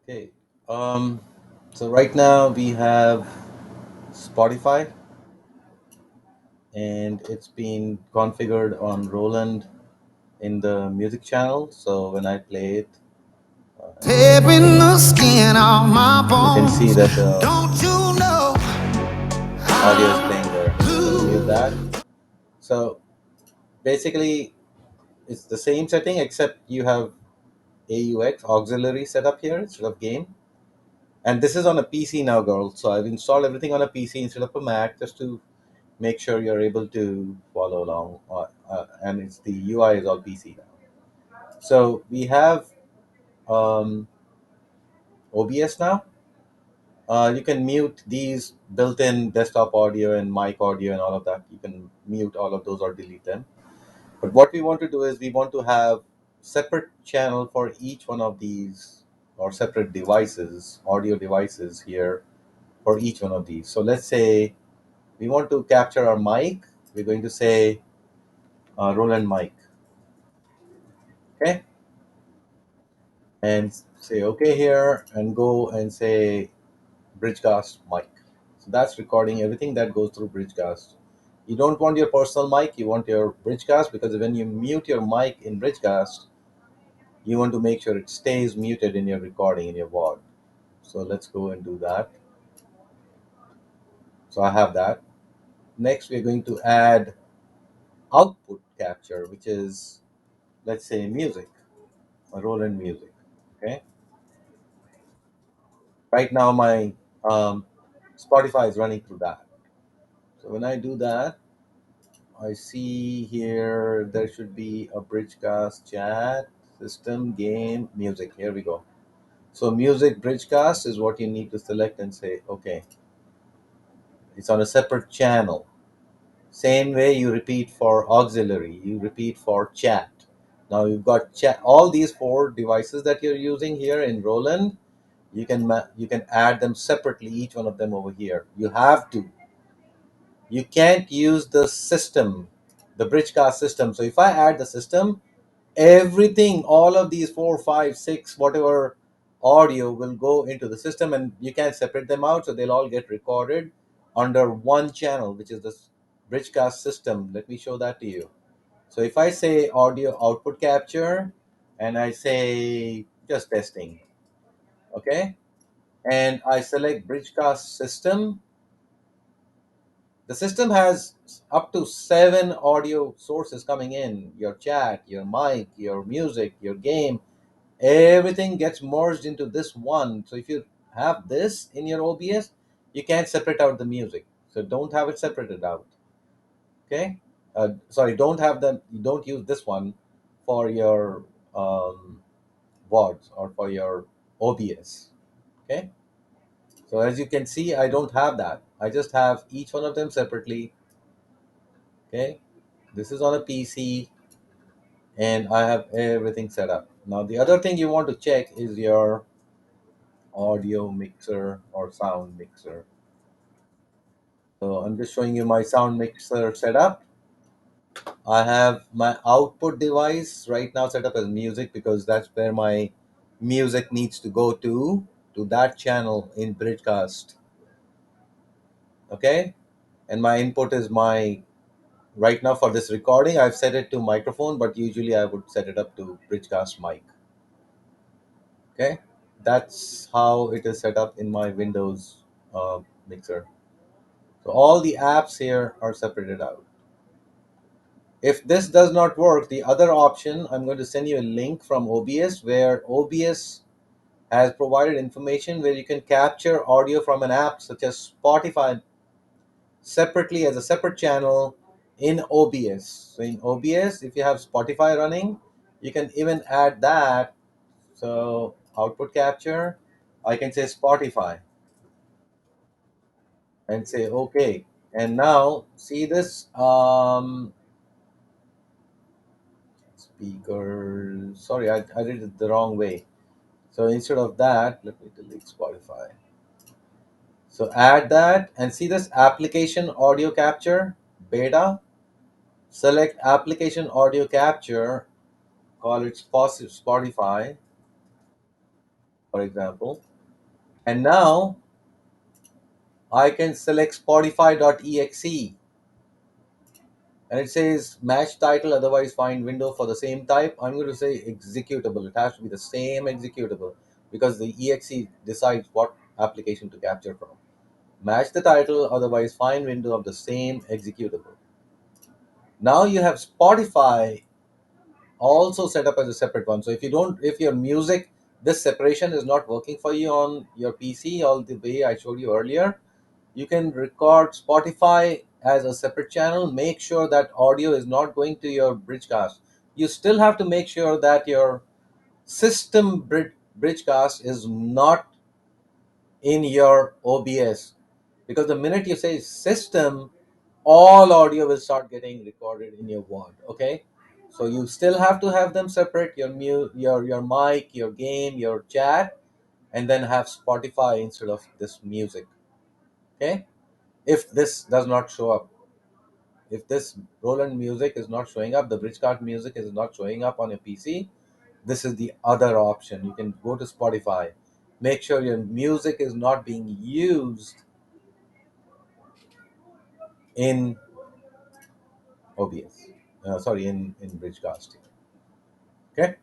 Okay. Um, so right now we have Spotify and it's been configured on Roland in the music channel. So when I play it, Tearing the skin off my you can see bones. that the Don't you know audio is playing I'm there. I'm going to mute blue? that. So basically, it's the same setting except you have AUX auxiliary setup here instead of game. And this is on a PC now, girl. So I've installed everything on a PC instead of a Mac just to make sure you're able to follow along. And it's the UI is all PC now. So we have OBS now. You can mute these built-in desktop audio and mic audio and all of that. You can mute all of those or delete them. But what we want to do is we want to have separate channel for each one of these or separate devices, audio devices here for each one of these. So let's say we want to capture our mic. We're going to say Roland mic, okay, and say okay here, and go and say Bridgecast mic. So that's recording everything that goes through Bridgecast. You don't want your personal mic, you want your Bridgecast because when you mute your mic in Bridgecast, you want to make sure it stays muted in your recording in your VOD. So let's go and do that. So I have that. Next, we're going to add output capture, which is, let's say, music, a Roland music. Okay. Right now, my Spotify is running through that. So when I do that, I see here there should be a Bridgecast chat, system, game, music. Here we go. So music Bridgecast is what you need to select and say, okay, it's on a separate channel. Same way you repeat for auxiliary, you repeat for chat. Now you've got chat. All these four devices that you're using here in Roland, you can add them separately, each one of them over here. You have to. You can't use the system, the Bridgecast system. So if I add the system, everything, all of these four, five, six, whatever audio will go into the system, and you can't separate them out. So they'll all get recorded under one channel, which is the Bridgecast system. Let me show that to you. So if I say audio output capture and I say just testing, okay, and I select Bridgecast system, the system has up to seven audio sources coming in: your chat, your mic, your music, your game. Everything gets merged into this one. So if you have this in your OBS, you can't separate out the music. So don't have it separated out. Okay. Sorry, don't have them. You don't use this one for your VODs or for your OBS. Okay. So as you can see, I don't have that. I just have each one of them separately. Okay. This is on a PC and I have everything set up. Now the other thing you want to check is your audio mixer or sound mixer. So I'm just showing you my sound mixer setup. I have my output device right now set up as music because that's where my music needs to go to that channel in Bridgecast. Okay, and my input is my right now for this recording. I've set it to microphone, but usually I would set it up to Bridgecast mic. Okay, that's how it is set up in my Windows mixer. So all the apps here are separated out. If this does not work, the other option, I'm going to send you a link from OBS where OBS has provided information where you can capture audio from an app such as Spotify separately as a separate channel in OBS. So in OBS, if you have Spotify running, you can even add that. So output capture, I can say Spotify and say okay. And now see this speaker. Sorry, I did it the wrong way. So instead of that, let me delete Spotify. So add that and see this application audio capture beta. Select application audio capture, call it Spotify, or for example. And now I can select Spotify.exe, and it says match title, otherwise find window for the same type. I'm going to say executable. It has to be the same executable because the exe decides what application to capture from. Match the title, otherwise find window of the same executable. Now you have Spotify also set up as a separate one. So if your music, this separation is not working for you on your PC all the way I showed you earlier, you can record Spotify as a separate channel. Make sure that audio is not going to your Bridgecast. You still have to make sure that your Bridgecast is not in your OBS, because the minute you say system, all audio will start getting recorded in your VOD. Okay, so you still have to have them separate, your your mic, your game, your chat, and then have Spotify instead of this music. Okay, if this does not show up, if this Roland music is not showing up, the Bridgecast music is not showing up on your PC, this is the other option. You can go to Spotify, make sure your music is not being used in OBS. Sorry, in Bridgecast. Okay.